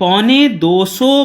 250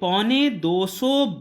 250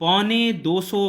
250